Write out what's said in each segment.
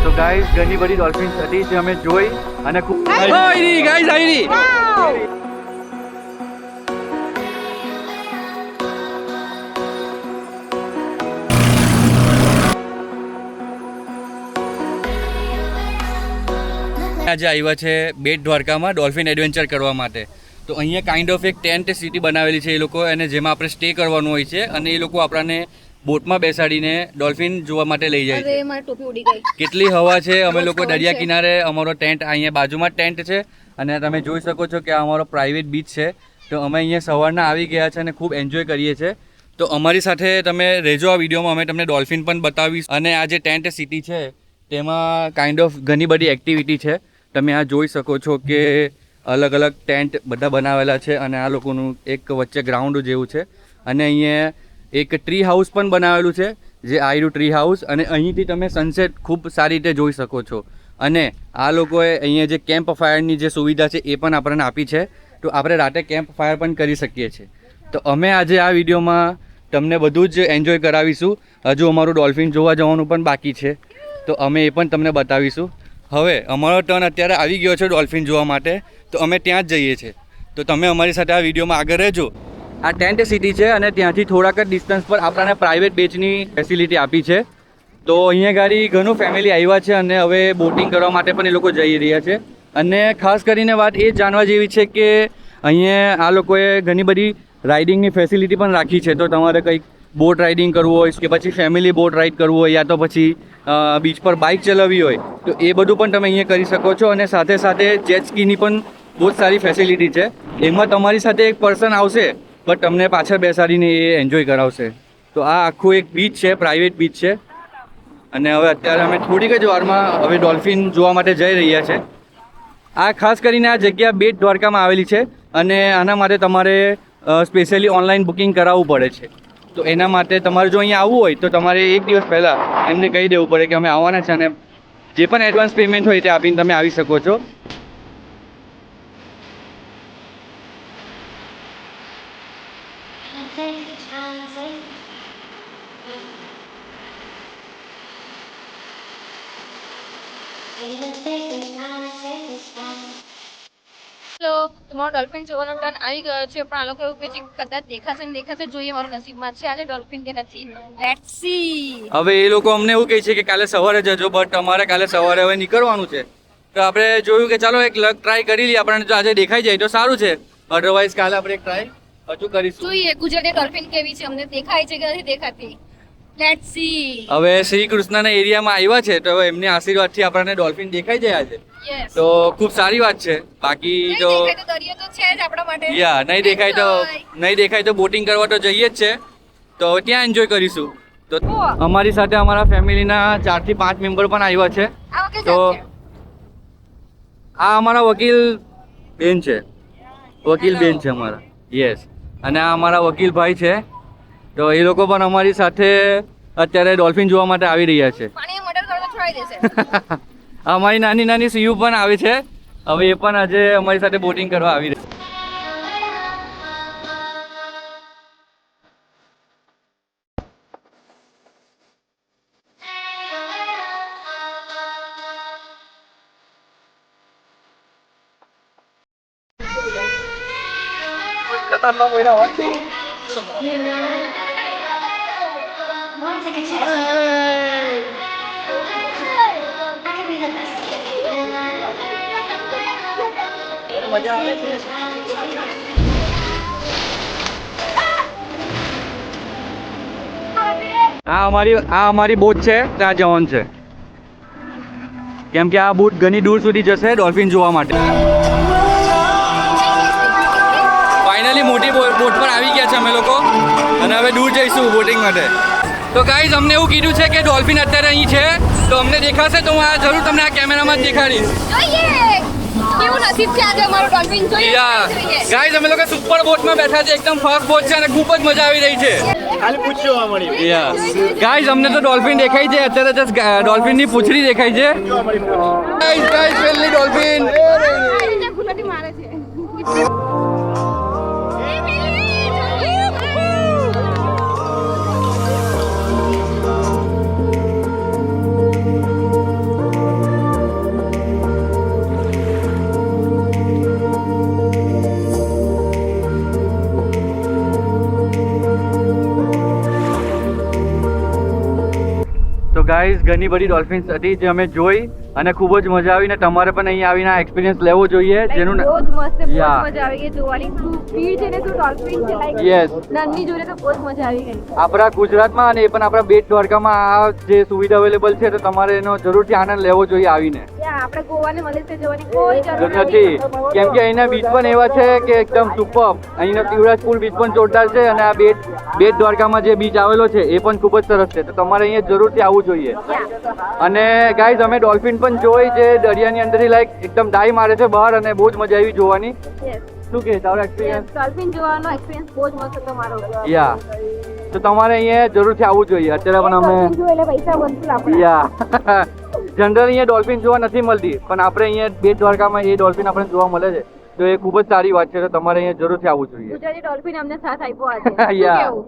તો ગાઈસ ઘણી બધી ડોલ્ફિન્સ હતી જે અમે જોઈ અને ખૂબ ગાઈસ આવી આજે આવ્યા છે બેટ દ્વારકામાં ડોલ્ફિન એડવેન્ચર કરવા માટે. તો અહીંયા કાઇન્ડ ઓફ એક ટેન્ટ સિટી બનાવેલી છે એ લોકો, અને જેમાં આપણે સ્ટે કરવાનું હોય છે અને એ લોકો આપણને બોટમાં બેસાડીને ડોલ્ફિન જોવા માટે લઈ જાય છે. કેટલી હવા છે. અમે લોકો દરિયા કિનારે, અમારો ટેન્ટ અહીંયા બાજુમાં જ ટેન્ટ છે અને તમે જોઈ શકો છો કે આ અમારો પ્રાઇવેટ બીચ છે. તો અમે અહીંયા સવારના આવી ગયા છે અને ખૂબ એન્જોય કરીએ છીએ. તો અમારી સાથે તમે રહેજો આ વિડીયોમાં, અમે તમને ડોલ્ફિન પણ બતાવીશ. અને આ જે ટેન્ટ સિટી છે તેમાં કાઇન્ડ ઓફ ઘણી બધી એક્ટિવિટી છે. તમે આ જોઈ શકો છો કે અલગ અલગ ટેન્ટ બધા બનાવેલા છે અને આ લોકોનું એક વચ્ચે ગ્રાઉન્ડ જેવું છે. અને અહીંયા એક ટ્રી હાઉસ પણ બનાવેલું છે જે આયરું ટ્રી હાઉસ, અને અહીંથી તમે સનસેટ ખૂબ સારી રીતે જોઈ શકો છો. અને આ લોકોએ અહીંયા જે કેમ્પ ફાયરની જે સુવિધા છે એ પણ આપણને આપી છે. તો આપણે રાતે કેમ્પ ફાયર પણ કરી શકીએ છીએ. તો અમે આજે આ વિડીયોમાં તમને બધું જ એન્જોય કરાવીશું. હજુ અમારું ડોલ્ફિન જોવા જવાનું પણ બાકી છે, તો અમે એ પણ તમને બતાવીશું. હવે અમારો ટર્ન અત્યારે આવી ગયો છે ડોલ્ફિન જોવા માટે, તો અમે ત્યાં જ જઈએ છીએ. તો તમે અમારી સાથે આ વિડીયોમાં આગળ રહેજો. આ ટેન્ટ સિટી છે અને ત્યાંથી થોડાક જ ડિસ્ટન્સ પર આપણને પ્રાઇવેટ બેચની ફેસિલિટી આપી છે. તો અહીંયા ગાડી ઘણું ફેમિલી આવ્યા છે અને હવે બોટિંગ કરવા માટે પણ એ લોકો જઈ રહ્યા છે. અને ખાસ કરીને વાત એ જાણવા જેવી છે કે અહીંયા આ લોકોએ ઘણી બધી રાઇડિંગની ફેસિલિટી પણ રાખી છે. તો તમારે કંઈક બોટ રાઇડિંગ કરવું હોય કે પછી ફેમિલી બોટ રાઇડ કરવું હોય યા તો પછી બીચ પર બાઇક ચલાવવી હોય તો એ બધું પણ તમે અહીંયા કરી શકો છો. અને સાથે સાથે જેટ સ્કીની પણ બહુ જ સારી ફેસિલિટી છે. એમાં તમારી સાથે એક પર્સન આવશે બટ તમને પાછળ બેસાડીને એ એન્જોય કરાવશે. તો આ આખું એક બીચ છે, પ્રાઇવેટ બીચ છે. અને હવે અત્યારે અમે થોડીક જ વારમાં હવે ડોલ્ફિન જોવા માટે જઈ રહ્યા છે. આ ખાસ કરીને આ જગ્યા બેટ દ્વારકામાં આવેલી છે અને આના માટે તમારે સ્પેશિયલી ઓનલાઈન બુકિંગ કરાવવું પડે છે. તો એના માટે તમારે જો અહીંયા આવવું હોય તો તમારે એક દિવસ પહેલાં એમને કહી દેવું પડે કે અમે આવવાના છે અને જે પણ એડવાન્સ પેમેન્ટ હોય તે આપીને તમે આવી શકો છો. હેલો, તમારો ડોલ્ફિન જોવાનો ટર્ન આવી ગયો છે, પણ આ લોકો એવું કહે છે કે કદાચ દેખાશે ને દેખાશે, જોઈએ મારું નસીબમાં છે આજે ડોલ્ફિન કે નથી. Let's see. હવે એ લોકો અમને એવું કહે છે કે કાલે સવારે જજો, બટ અમારે કાલે સવારે હવે નીકળવાનું છે. તો આપણે જોયું કે ચાલો એક લક ટ્રાય કરી લઈએ. આપણને જો આજે દેખાઈ જાય તો સારું છે, અધરવાઇઝ કાલે આપણે એક ટ્રાય હજુ કરીશું. જોઈએ ગુજરાતી ડોલ્ફિન કેવી છે, અમને દેખાય છે કે નથી દેખાતી. Let's see. હવે શ્રી કૃષ્ણના એરિયામાં આવ્યા છે તો હવે એમની આશીર્વાદથી આપણને ડોલ્ફિન દેખાઈ જાય છે. યસ. તો ખૂબ સારી વાત છે. બાકી જો દરિયો તો છે જ આપણા માટે. યા નહીં દેખાય તો બોટિંગ કરવા તો જઈએ જ છે. તો હવે ત્યાં એન્જોય કરીશું. તો અમારી સાથે અમારા ફેમિલીના 4 થી 5 મેમ્બર પણ આવ્યા છે. તો આ અમારા વકીલ બેન છે, અમારા. યસ. અને આ અમારા વકીલ ભાઈ છે. તો એ લોકો પણ અમારી સાથે અત્યારે ડોલ્ફિન જોવા માટે આવી રહ્યા છે. પાણીમાં મર્ડર કરવા છોડાઈ દેશે. અમારી નાની નાની સીયુ પણ આવે છે. હવે એ પણ આજે અમારી સાથે બોટિંગ કરવા આવી રહી. મજા આવે છે. આ અમારી બોટ છે, ત્યાં જવાનું છે. કેમ કે આ બોટ ઘણી દૂર સુધી જશે ડોલ્ફિન જોવા માટે. ફાઇનલી મોટી બોટ પર આવી ગયા છે અમે લોકો અને હવે દૂર જઈશું બોટિંગ માટે. તો ગાઈઝ અમને એવું કીધું છે કે ડોલ્ફિન અત્યારે અહીં છે, તો અમને દેખાશે તો હું આ જરૂર તમને આ કેમેરામાં જ દેખાડીશ. કેવું નસીબ છે આજે અમારું ડોલ્ફિન જોઈએ. ગાઈઝ અમે લોકો સુપર બોટમાં બેઠા છે, એકદમ ફાસ્ટ બોટ છે અને ખૂબ જ મજા આવી રહી છે. ખાલી પૂછ્યો મળી. ગાઈઝ અમને તો ડોલ્ફિન દેખાય છે અત્યારે, જસ્ટ ડોલ્ફિનની પૂંછડી દેખાય છે. ગાઈઝ પહેલી ડોલ્ફિન. મારે છે. ઘણી બધી ડોલ્ફિન્સ હતી જે અમે જોઈ અને ખૂબ જ મજા આવી ને તમારે પણ અહીંયા આવીને આ એક્સપિરિયન્સ લેવો જોઈએ જેનું બહુ જ મસ્ત છે, બહુ જ Yeah. મજા આવી ગઈ જોવાની. શું ભીડ છે ને, શું ડોલ્ફિન છે, like Yes. નાની જોડે તો બહુ જ મજા આવી ગઈ. આપણા ગુજરાતમાં અને એ પણ આપણા બેટ દ્વારકામાં આ જે સુવિધા અવેલેબલ છે તો તમારે એનો જરૂરથી આનંદ લેવો જોઈએ આવીને. ત્યાં આપણે ગોવા ને મલેશિયા જવાની કોઈ જરૂર નથી કેમ કે અહીંના બીચ પણ એવા છે કે એકદમ સુપર. અહીંનો શિવરાજ પુલ બીચ પણ જોરદાર છે અને આ બેટ દ્વારકામાં જે બીચ આવેલો છે એ પણ ખૂબ જ સરસ છે તો તમારે અહીંયા જરૂરથી આવવું જોઈએ. અને ગાઈઝ અમે ડોલ્ફિન પણ જોઈ જે દરિયાની અંદરથી લાઈક એકદમ ડાઈ મારે છે બહાર અને બહુ જ મજા આવી જોવાની. શું કહે તારો એક્સપિરિયન્સ? ડોલ્ફિન જોવાનો એક્સપિરિયન્સ બહુ જ મસ્ત હતો મારો. યા તો તમારે અહીંયા જરૂરથી આવવું જોઈએ. અત્યારે પણ અમે ડોલ્ફિન જોઈ એટલે પૈસા વસૂલ આપણા. યા જનરલ અહીંયા ડોલ્ફિન જોવા નથી મળતી પણ આપણે અહીંયા બેટ દ્વારકામાં એ ડોલ્ફિન આપણે જોવા મળે છે તો એ ખૂબ જ સારી વાત છે તો તમારે અહીંયા જરૂરથી આવવું જોઈએ. ગુજરાતી ડોલ્ફિન અમને સાથ આપ્યો આજે. શું Yeah. કહેવું?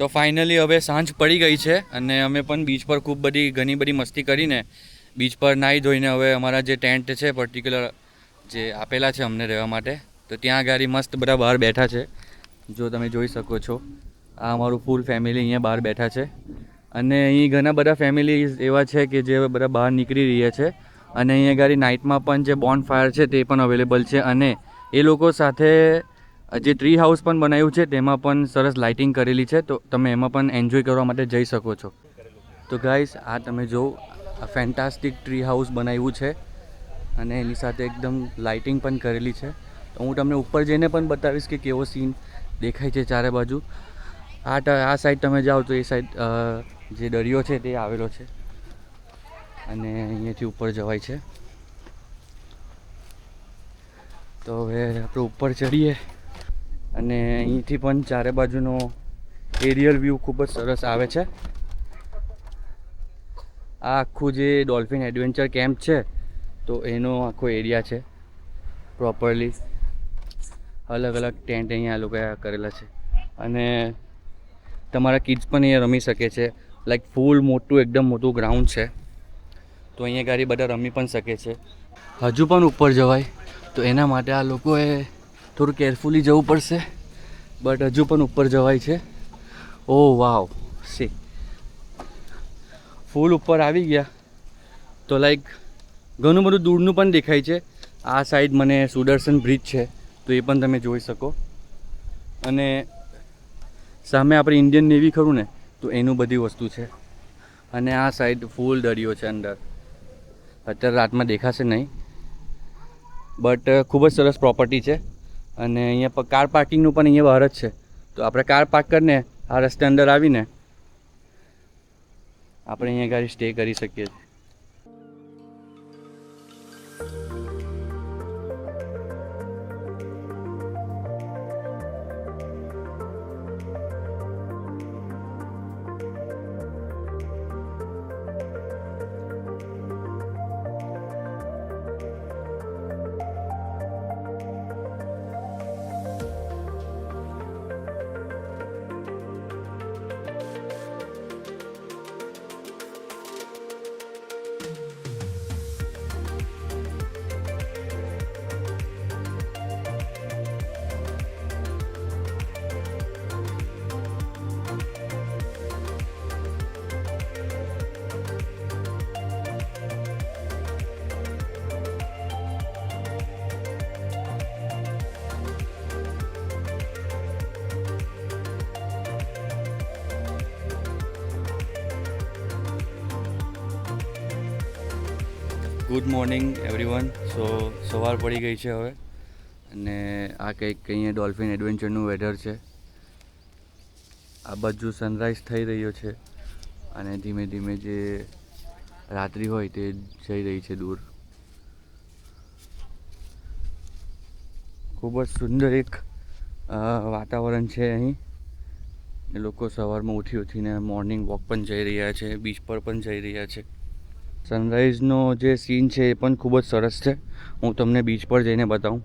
તો ફાઇનલી હવે સાંજ પડી ગઈ છે અને અમે પણ બીચ પર ખૂબ ઘણી બધી મસ્તી કરીને બીચ પર નાહી ધોઈને હવે અમારા જે ટેન્ટ છે પર્ટિક્યુલર જે આપેલા છે અમને રહેવા માટે તો ત્યાં આગળ મસ્ત બધા બહાર બેઠા છે જો તમે જોઈ શકો છો આ અમારું ફૂલ ફેમિલી અહીંયા બહાર બેઠા છે અને અહીં ઘણા બધા ફેમિલી એવા છે કે જે બધા બહાર નીકળી રહ્યા છે અને અહીંયા આગળ નાઇટમાં પણ જે બોન ફાયર છે તે પણ અવેલેબલ છે અને એ લોકો સાથે જે ટ્રી હાઉસ પણ બનાવ્યું છે તેમાં પણ સરસ લાઇટિંગ કરેલી છે તો તમે એમાં પણ એન્જોય કરવા માટે જઈ શકો છો. તો ગાઈસ આ તમે જો આ ફેન્ટાસ્ટિક ટ્રી હાઉસ બનાવ્યું છે અને એની સાથે એકદમ લાઇટિંગ પણ કરેલી છે તો હું તમને ઉપર જઈને પણ બતાવીશ કે કેવો સીન દેખાય છે ચારે બાજુ. આ સાઈડ તમે જાઓ તો એ સાઈડ જે દરિયો છે તે આવેલો છે અને અહીંયાથી ઉપર જવાય છે. તો હવે આપણે ઉપર ચડીએ અને અહીંથી પણ ચારે બાજુનો એરિયલ વ્યૂ ખૂબ જ સરસ આવે છે. આ આખું જે ડોલ્ફિન એડવેન્ચર કેમ્પ છે તો એનો આખો એરિયા છે પ્રોપરલી અલગ અલગ ટેન્ટ અહીંયા આ લોકોએ કરેલા છે અને તમારા કિડ્સ પણ અહીંયા રમી શકે છે. લાઈક ફૂલ મોટું એકદમ મોટું ગ્રાઉન્ડ છે તો અહીંયા ગાડી બધા રમી પણ શકે છે. હજુ પણ ઉપર જવાય તો એના માટે આ લોકોએ થોડું કેરફુલી જવું પડશે બટ હજુ પણ ઉપર જવાય છે. ઓ વાવ સી ફૂલ ઉપર આવી ગયા તો લાઈક ઘણું બધું દૂરનું પણ દેખાય છે. આ સાઈડ મને સુદર્શન બ્રિજ છે તો એ પણ તમે જોઈ શકો અને સામે આપણે ઇન્ડિયન નેવી ખરું ને તો એનું બધી વસ્તુ છે અને આ સાઈડ ફૂલ દરિયો છે અંદર. અત્યારે રાતમાં દેખાશે નહીં બટ ખૂબ જ સરસ પ્રોપર્ટી છે અને અહીંયા કાર પાર્કિંગનું પણ અહીંયા બહાર જ છે તો આપણે કાર પાર્ક કરીને આ રસ્તે અંદર આવીને આપણે અહીંયા ગાડી સ્ટે કરી શકીએ છીએ. Good morning everyone. સો સવાર પડી ગઈ છે હવે અને આ કંઈક અહીંયા ડોલ્ફિન એડવેન્ચરનું વેધર છે. આ બાજુ સનરાઈઝ થઈ રહ્યો છે અને ધીમે ધીમે જે રાત્રિ હોય તે જઈ રહી છે દૂર. ખૂબ જ સુંદર એક વાતાવરણ છે અહીં. એ લોકો સવારમાં ઉઠીને મોર્નિંગ વોક પણ જઈ રહ્યા છે, બીચ પર પણ જઈ રહ્યા છે. સનરાઈઝનો જે સીન છે એ પણ ખૂબ જ સરસ છે. હું તમને બીચ પર જઈને બતાવું.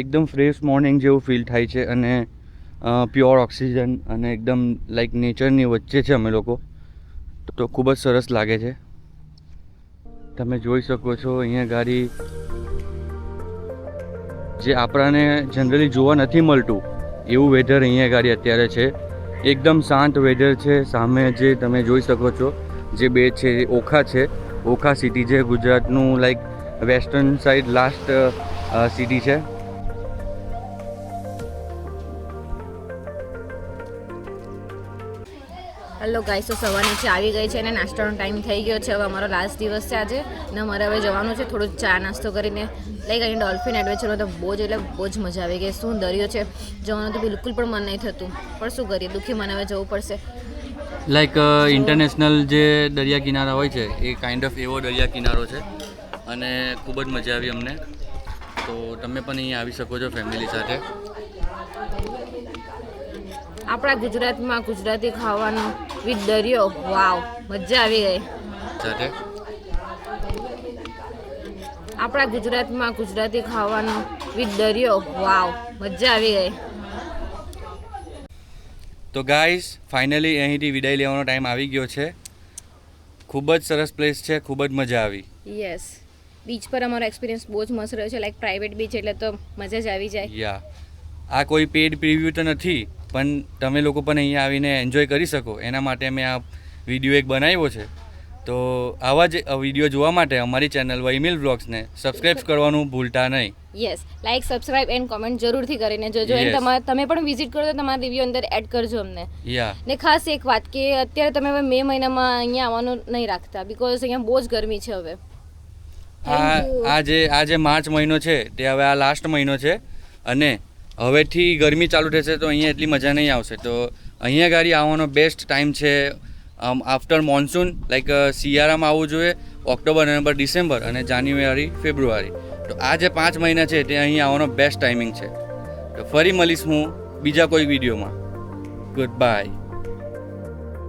એકદમ ફ્રેશ મોર્નિંગ જેવું ફીલ થાય છે અને પ્યોર ઓક્સિજન અને એકદમ લાઈક નેચરની વચ્ચે છે અમે લોકો, તો ખૂબ જ સરસ લાગે છે. તમે જોઈ શકો છો અહીંયા ગાડી જે આપણને જનરલી જોવા નથી મળતું એવું વેધર અહીંયા ગાડી અત્યારે છે. એકદમ શાંત વેધર છે. સામે જે તમે જોઈ શકો છો જે બે છે ઓખા છે. ઓખા સિટી છે ગુજરાતનું like western side last city છે. હેલો ગાઈસ, તો સવાર નીચે આવી ગઈ છે અને નાસ્તાનો ટાઈમ થઈ ગયો છે. હવે અમારો લાસ્ટ દિવસ છે આજે ને અમારે હવે જવાનું છે થોડું ચા નાસ્તો કરીને. લાઈક અહીં ડોલ્ફિન એડવેન્ચરમાં તો બહુ જ મજા આવી ગઈ. શું દરિયો છે, જવાનું તો બિલકુલ પણ મન નહીં થતું, પણ શું કરીએ, દુઃખી મને હવે જવું પડશે. લાઈક ઇન્ટરનેશનલ જે દરિયા કિનારા હોય છે એ કાઇન્ડ ઓફ એવો દરિયા કિનારો છે અને ખૂબ જ મજા આવી અમને. તો તમે પણ અહીંયા આવી શકો છો ફેમિલી સાથે. આપણા ગુજરાતમાં ગુજરાતી ખાવાનું વિથ દરિયો, વાવ, મજા આવી ગઈ. સાથે આપણા ગુજરાતમાં ગુજરાતી ખાવાનું વિથ દરિયો, વાવ, મજા આવી ગઈ. તો ગાઈઝ ફાઇનલી અહીંથી વિદાય લેવાનો ટાઈમ આવી ગયો છે. ખૂબ જ સરસ પ્લેસ છે, ખૂબ જ મજા આવી. યસ, બીચ પર અમારો એક્સપિરિયન્સ બહુ જ મસ્ત રહ્યો છે. લાઈક પ્રાઇવેટ બીચ એટલે તો મજા જ આવી જાય. યા, આ કોઈ પેડ પ્રિવ્યૂ તો નથી, પણ તમે લોકો પણ અહીંયા આવીને એન્જોય કરી શકો એના માટે મેં આ વિડીયો એક બનાવ્યો છે. તો આવા જ વિડીયો જોવા માટે અમારી ચેનલ વૈમિલ વ્લોગ્સને સબસ્ક્રાઈબ કરવાનું ભૂલતા નહીં. Yes, like, subscribe and comment જરૂરથી કરીને જોજો. Yes. એન્ડ તમે પણ વિઝિટ કરો તો તમારા રિવ્યુ અંદર એડ કરજો અમને. યા, ને ખાસ એક વાત કે અત્યારે તમે હવે મે મહિનામાં અહીંયા આવવાનું નહીં રાખતા, બિકોઝ અહીંયા બહુ જ ગરમી છે હવે. આ જે માર્ચ મહિનો છે તે હવે આ લાસ્ટ મહિનો છે અને હવેથી ગરમી ચાલુ થશે તો અહીંયા એટલી મજા નહીં આવશે. તો અહીંયા ગાડી આવવાનો બેસ્ટ ટાઈમ છે આફ્ટર મોન્સૂન. લાઈક શિયાળામાં આવવું જોઈએ, ઓક્ટોબર, નવેમ્બર, ડિસેમ્બર અને જાન્યુઆરી, ફેબ્રુઆરી. તો આ જે 5 મહિના છે તે અહીં આવવાનો બેસ્ટ ટાઈમિંગ છે. તો ફરી મળીશ હું બીજા કોઈ વિડીયોમાં. Good bye.